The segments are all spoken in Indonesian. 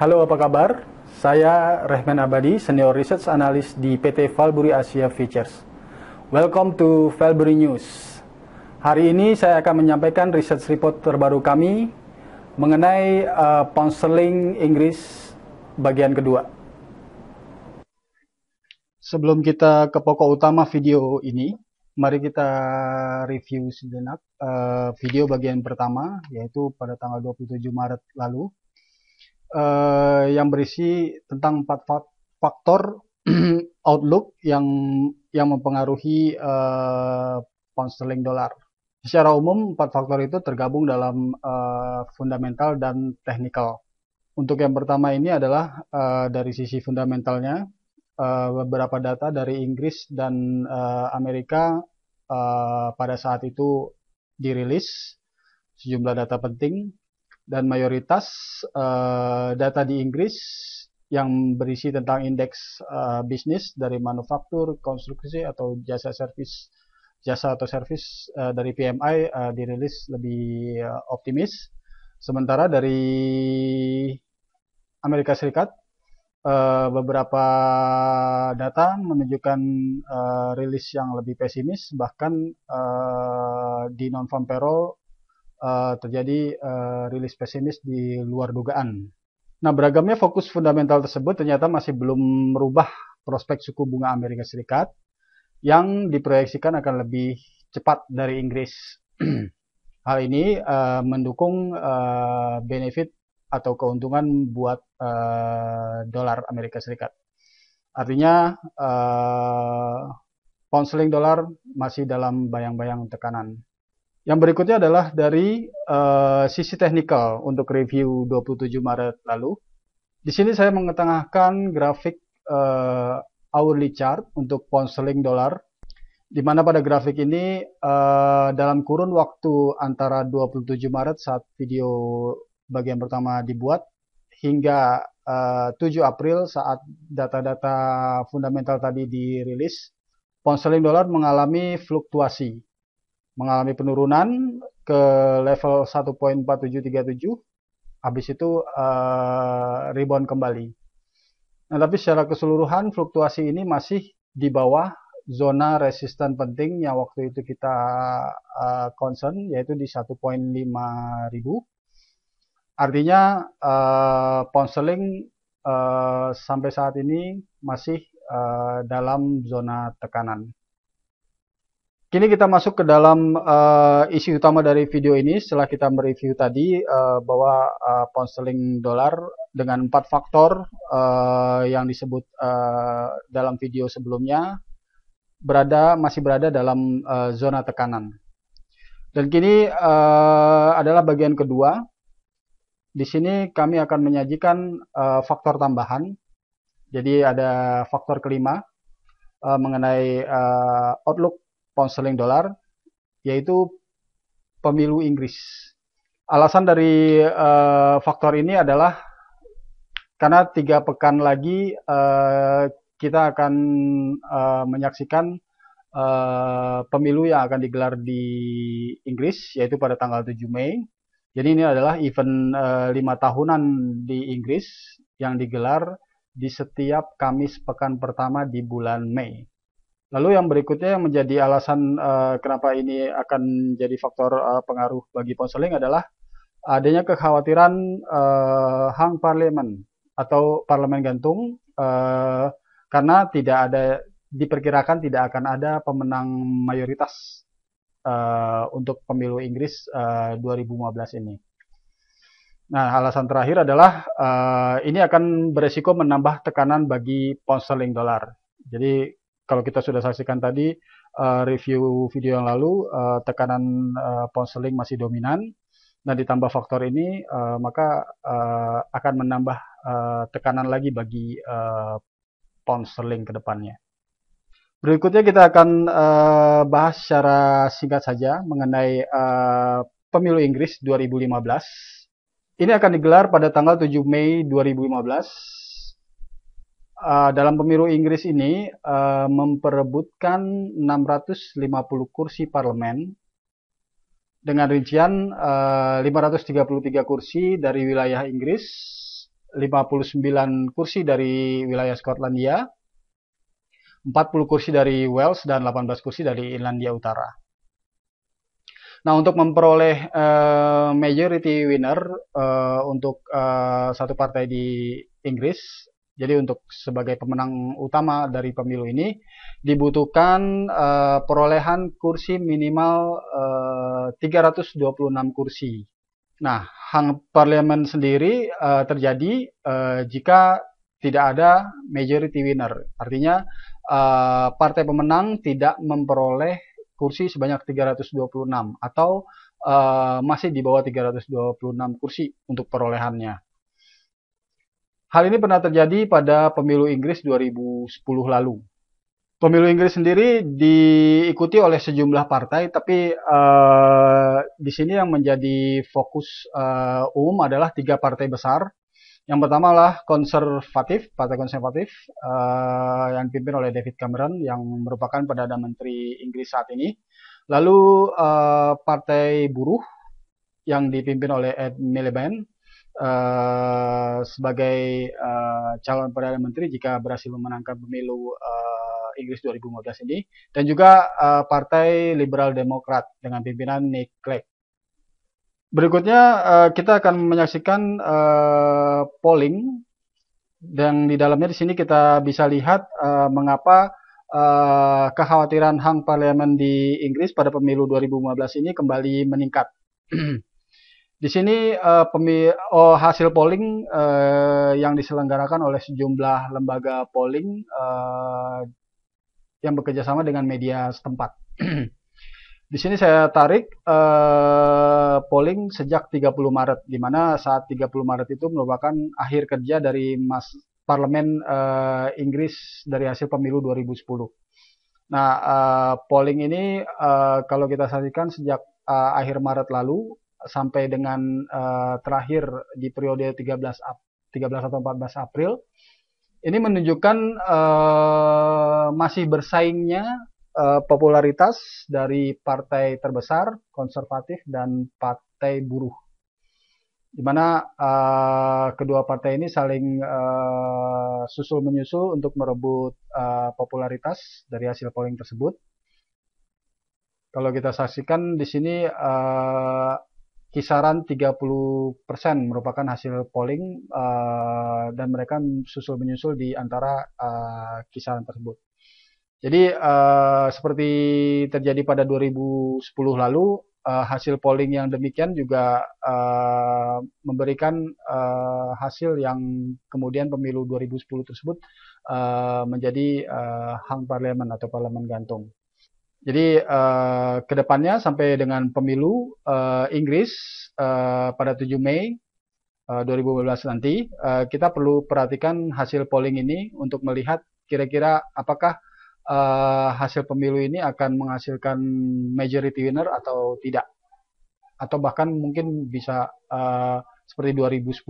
Halo, apa kabar? Saya Rehman Abadi, Senior Research Analyst di PT Valbury Asia Futures. Welcome to Valbury News. Hari ini saya akan menyampaikan research report terbaru kami mengenai pound sterling Inggris bagian kedua. Sebelum kita ke pokok utama video ini, mari kita review sejenak video bagian pertama, yaitu pada tanggal 27 Maret lalu. Yang berisi tentang 4 faktor outlook yang mempengaruhi pound sterling dolar. Secara umum 4 faktor itu tergabung dalam fundamental dan technical. Untuk yang pertama ini adalah dari sisi fundamentalnya, beberapa data dari Inggris dan Amerika pada saat itu dirilis sejumlah data penting. Dan mayoritas data di Inggris yang berisi tentang indeks bisnis dari manufaktur, konstruksi atau jasa atau servis dari PMI dirilis lebih optimis. Sementara dari Amerika Serikat beberapa data menunjukkan rilis yang lebih pesimis, bahkan di non-farm payroll terjadi rilis pesimis di luar dugaan. Nah, beragamnya fokus fundamental tersebut ternyata masih belum merubah prospek suku bunga Amerika Serikat yang diproyeksikan akan lebih cepat dari Inggris. Hal ini mendukung benefit atau keuntungan buat dolar Amerika Serikat. Artinya pound sterling dolar masih dalam bayang-bayang tekanan. Yang berikutnya adalah dari sisi teknikal untuk review 27 Maret lalu. Di sini saya mengetengahkan grafik hourly chart untuk pound sterling dolar, di mana pada grafik ini dalam kurun waktu antara 27 Maret saat video bagian pertama dibuat hingga 7 April saat data-data fundamental tadi dirilis, pound sterling dolar mengalami fluktuasi. Mengalami penurunan ke level 1.4737, habis itu rebound kembali. Nah, tapi secara keseluruhan fluktuasi ini masih di bawah zona resisten penting yang waktu itu kita concern, yaitu di 1.5000. Artinya pound sterling sampai saat ini masih dalam zona tekanan. Kini kita masuk ke dalam isi utama dari video ini setelah kita mereview tadi bahwa pound sterling dolar dengan 4 faktor yang disebut dalam video sebelumnya masih berada dalam zona tekanan. Dan kini adalah bagian kedua. Di sini kami akan menyajikan faktor tambahan. Jadi ada faktor kelima mengenai outlook pound sterling dolar, yaitu pemilu Inggris. Alasan dari faktor ini adalah karena 3 pekan lagi kita akan menyaksikan pemilu yang akan digelar di Inggris, yaitu pada tanggal 7 Mei. Jadi ini adalah event 5 tahunan di Inggris yang digelar di setiap Kamis pekan pertama di bulan Mei. Lalu yang berikutnya yang menjadi alasan kenapa ini akan jadi faktor pengaruh bagi pound sterling adalah adanya kekhawatiran hang parlemen atau parlemen gantung karena diperkirakan tidak akan ada pemenang mayoritas untuk pemilu Inggris 2015 ini. Nah, alasan terakhir adalah ini akan beresiko menambah tekanan bagi pound sterling dolar. Jadi kalau kita sudah saksikan tadi review video yang lalu, tekanan pound sterling masih dominan. Nah, ditambah faktor ini, maka akan menambah tekanan lagi bagi pound sterling ke depannya. Berikutnya kita akan bahas secara singkat saja mengenai pemilu Inggris 2015. Ini akan digelar pada tanggal 7 Mei 2015. Dalam pemilu Inggris ini memperebutkan 650 kursi parlemen dengan rincian 533 kursi dari wilayah Inggris, 59 kursi dari wilayah Skotlandia, 40 kursi dari Wales, dan 18 kursi dari Irlandia Utara. Nah, untuk memperoleh majority winner untuk satu partai di Inggris, jadi untuk sebagai pemenang utama dari pemilu ini, dibutuhkan perolehan kursi minimal 326 kursi. Nah, hang parlemen sendiri terjadi jika tidak ada majority winner. Artinya partai pemenang tidak memperoleh kursi sebanyak 326 atau masih di bawah 326 kursi untuk perolehannya. Hal ini pernah terjadi pada pemilu Inggris 2010 lalu. Pemilu Inggris sendiri diikuti oleh sejumlah partai, tapi di sini yang menjadi fokus umum adalah 3 partai besar. Yang pertama adalah Partai Konservatif yang dipimpin oleh David Cameron yang merupakan Perdana Menteri Inggris saat ini. Lalu Partai Buruh yang dipimpin oleh Ed Miliband sebagai calon Perdana Menteri jika berhasil memenangkan pemilu Inggris 2015 ini, dan juga Partai Liberal Demokrat dengan pimpinan Nick Clegg. Berikutnya kita akan menyaksikan polling, dan di dalamnya di sini kita bisa lihat mengapa kekhawatiran hang parlemen di Inggris pada pemilu 2015 ini kembali meningkat. Di sini hasil polling yang diselenggarakan oleh sejumlah lembaga polling yang bekerja sama dengan media setempat. Di sini saya tarik polling sejak 30 Maret, di mana saat 30 Maret itu merupakan akhir kerja dari parlemen Inggris dari hasil pemilu 2010. Nah, polling ini kalau kita saksikan sejak akhir Maret lalu sampai dengan terakhir di periode 13 atau 14 April, ini menunjukkan masih bersaingnya popularitas dari partai terbesar, konservatif, dan partai buruh. Di mana kedua partai ini saling susul-menyusul untuk merebut popularitas dari hasil polling tersebut. Kalau kita saksikan di sini kisaran 30% merupakan hasil polling dan mereka susul-menyusul di antara kisaran tersebut. Jadi seperti terjadi pada 2010 lalu, hasil polling yang demikian juga memberikan hasil yang kemudian pemilu 2010 tersebut menjadi hang parlemen atau parlemen gantung. Jadi kedepannya sampai dengan pemilu Inggris pada 7 Mei 2015 nanti, kita perlu perhatikan hasil polling ini untuk melihat kira-kira apakah hasil pemilu ini akan menghasilkan majority winner atau tidak, atau bahkan mungkin bisa seperti 2010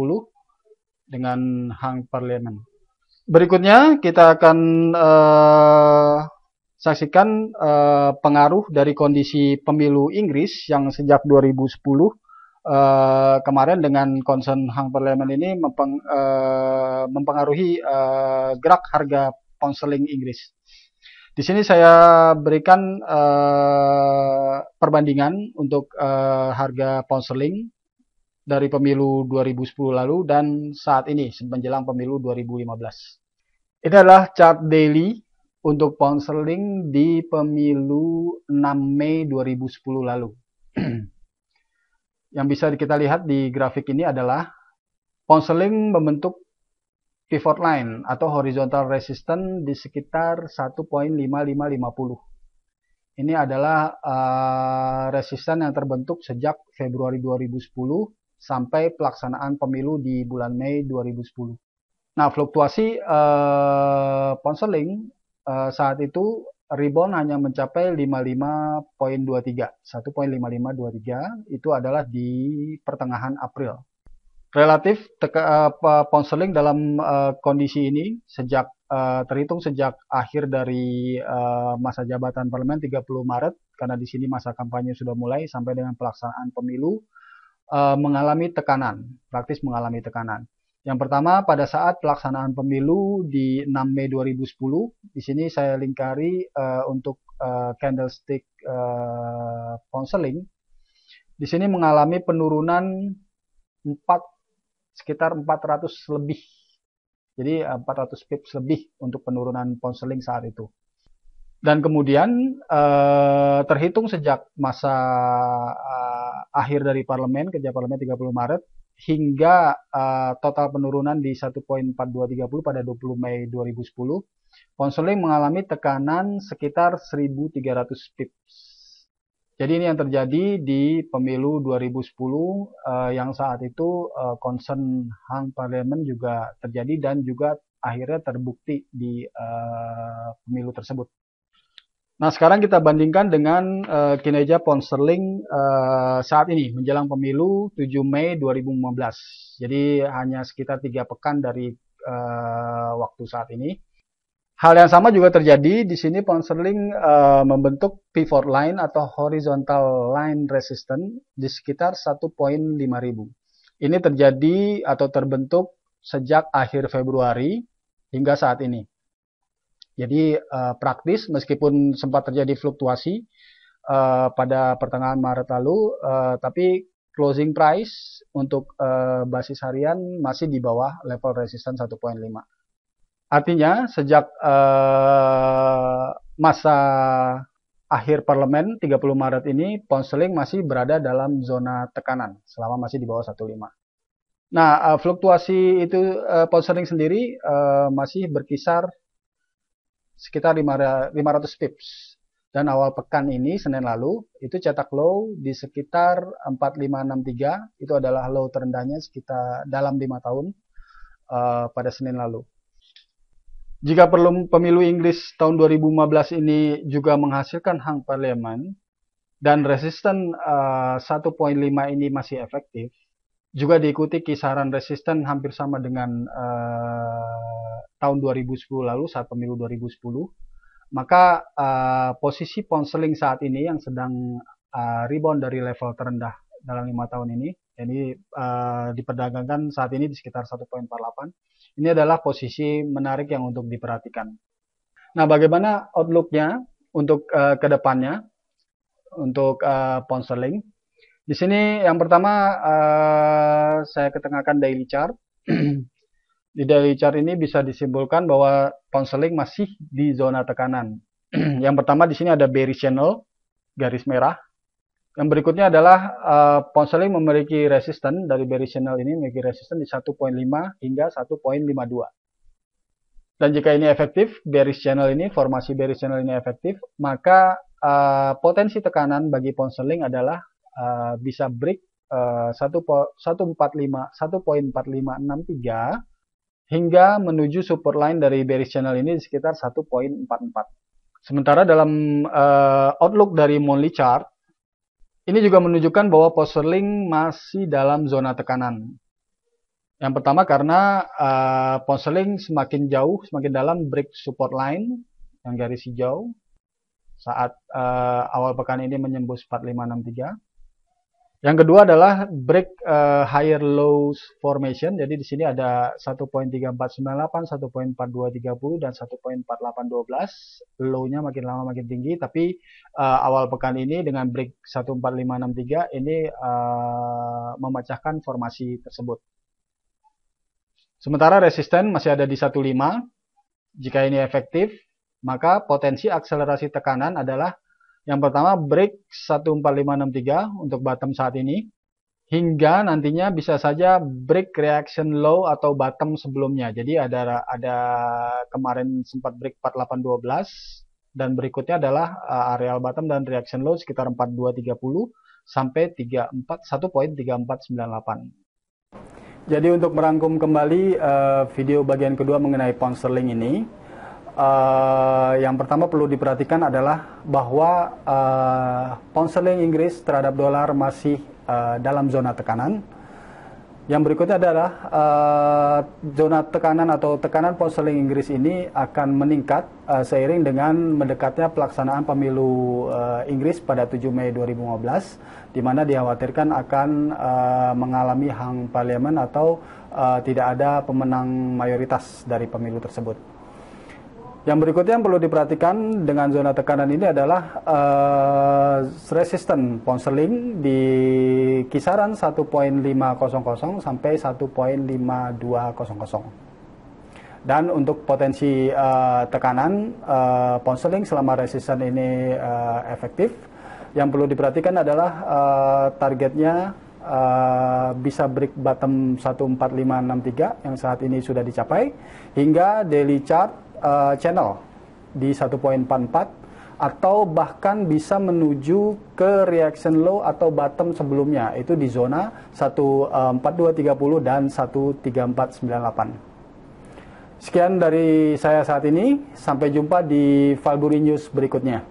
dengan hang parlemen. Berikutnya kita akan saksikan pengaruh dari kondisi pemilu Inggris yang sejak 2010 kemarin dengan concern hang parlemen ini mempengaruhi gerak harga pound sterling Inggris. Di sini saya berikan perbandingan untuk harga pound sterling dari pemilu 2010 lalu dan saat ini menjelang pemilu 2015. Ini adalah chart daily untuk pound sterling di pemilu 6 Mei 2010 lalu. Yang bisa kita lihat di grafik ini adalah pound sterling membentuk pivot line atau horizontal resistance di sekitar 1.5550. Ini adalah resisten yang terbentuk sejak Februari 2010 sampai pelaksanaan pemilu di bulan Mei 2010. Nah, fluktuasi pound sterling saat itu rebound hanya mencapai 1.5523 itu adalah di pertengahan April. Relatif pound sterling dalam kondisi ini terhitung sejak akhir dari masa jabatan parlemen 30 Maret karena di sini masa kampanye sudah mulai sampai dengan pelaksanaan pemilu mengalami tekanan, praktis mengalami tekanan. Yang pertama pada saat pelaksanaan pemilu di 6 Mei 2010, di sini saya lingkari untuk candlestick pound sterling. Di sini mengalami penurunan sekitar 400 lebih. Jadi 400 pips lebih untuk penurunan pound sterling saat itu. Dan kemudian terhitung sejak masa akhir dari parlemen, kerja parlemen 30 Maret, hingga total penurunan di 1.4230 pada 20 Mei 2010, pound sterling mengalami tekanan sekitar 1.300 pips. Jadi ini yang terjadi di pemilu 2010 yang saat itu concern hang parlemen juga terjadi dan juga akhirnya terbukti di pemilu tersebut. Nah, sekarang kita bandingkan dengan kinerja pound sterling saat ini menjelang pemilu 7 Mei 2015. Jadi hanya sekitar 3 pekan dari waktu saat ini. Hal yang sama juga terjadi di sini. Pound sterling membentuk pivot line atau horizontal line resistance di sekitar 1.5000. Ini terjadi atau terbentuk sejak akhir Februari hingga saat ini. Jadi praktis meskipun sempat terjadi fluktuasi pada pertengahan Maret lalu, tapi closing price untuk basis harian masih di bawah level resistance 1.5. Artinya sejak masa akhir parlemen 30 Maret ini, pound sterling masih berada dalam zona tekanan selama masih di bawah 1.5. Nah, fluktuasi itu pound sterling sendiri masih berkisar sekitar 500 pips. Dan awal pekan ini, Senin lalu, itu cetak low di sekitar 4563. Itu adalah low terendahnya sekitar dalam 5 tahun pada Senin lalu. Jika pemilu Inggris tahun 2015 ini juga menghasilkan hang parlemen dan resisten 1.5 ini masih efektif, juga diikuti kisaran resisten hampir sama dengan tahun 2010 lalu saat pemilu 2010, maka posisi pound sterling saat ini yang sedang rebound dari level terendah dalam 5 tahun ini, jadi diperdagangkan saat ini di sekitar 1.48. Ini adalah posisi menarik yang untuk diperhatikan. Nah, bagaimana outlook-nya untuk ke depannya untuk pound sterling? Di sini yang pertama saya ketengahkan daily chart. Di daily chart ini bisa disimpulkan bahwa pound sterling masih di zona tekanan. Yang pertama di sini ada bearish channel, garis merah. Yang berikutnya adalah pound sterling memiliki resisten dari bearish channel ini, memiliki resisten di 1.5 hingga 1.52. Dan jika ini efektif, bearish channel ini, formasi bearish channel ini efektif, maka potensi tekanan bagi pound sterling adalah bisa break 1.4563 hingga menuju support line dari bearish channel ini di sekitar 1.44. Sementara dalam outlook dari monthly chart, ini juga menunjukkan bahwa pound sterling masih dalam zona tekanan. Yang pertama karena pound sterling semakin jauh, semakin dalam break support line yang garis hijau saat awal pekan ini menembus 4563. Yang kedua adalah break higher lows formation. Jadi di sini ada 1.3498, 1.4230 dan 1.4812. Low-nya makin lama makin tinggi, tapi awal pekan ini dengan break 14563 ini memecahkan formasi tersebut. Sementara resisten masih ada di 15. Jika ini efektif, maka potensi akselerasi tekanan adalah yang pertama break 14563 untuk bottom saat ini, hingga nantinya bisa saja break reaction low atau bottom sebelumnya. Jadi ada kemarin sempat break 4812 dan berikutnya adalah areal bottom dan reaction low sekitar 4230 sampai 1.3498. Jadi untuk merangkum kembali video bagian kedua mengenai pound sterling ini, yang pertama perlu diperhatikan adalah bahwa pound sterling Inggris terhadap dolar masih dalam zona tekanan. Yang berikutnya adalah zona tekanan atau tekanan pound sterling Inggris ini akan meningkat seiring dengan mendekatnya pelaksanaan pemilu Inggris pada 7 Mei 2015, di mana dikhawatirkan akan mengalami hang parlemen atau tidak ada pemenang mayoritas dari pemilu tersebut. Yang berikutnya yang perlu diperhatikan dengan zona tekanan ini adalah resisten pound sterling di kisaran 1.500 sampai 1.5200. Dan untuk potensi tekanan pound sterling selama resisten ini efektif, yang perlu diperhatikan adalah targetnya bisa break bottom 14563 yang saat ini sudah dicapai, hingga daily chart channel di 1.44, atau bahkan bisa menuju ke reaction low atau bottom sebelumnya, itu di zona 14230 dan 13498. Sekian dari saya saat ini, sampai jumpa di Valbury News berikutnya.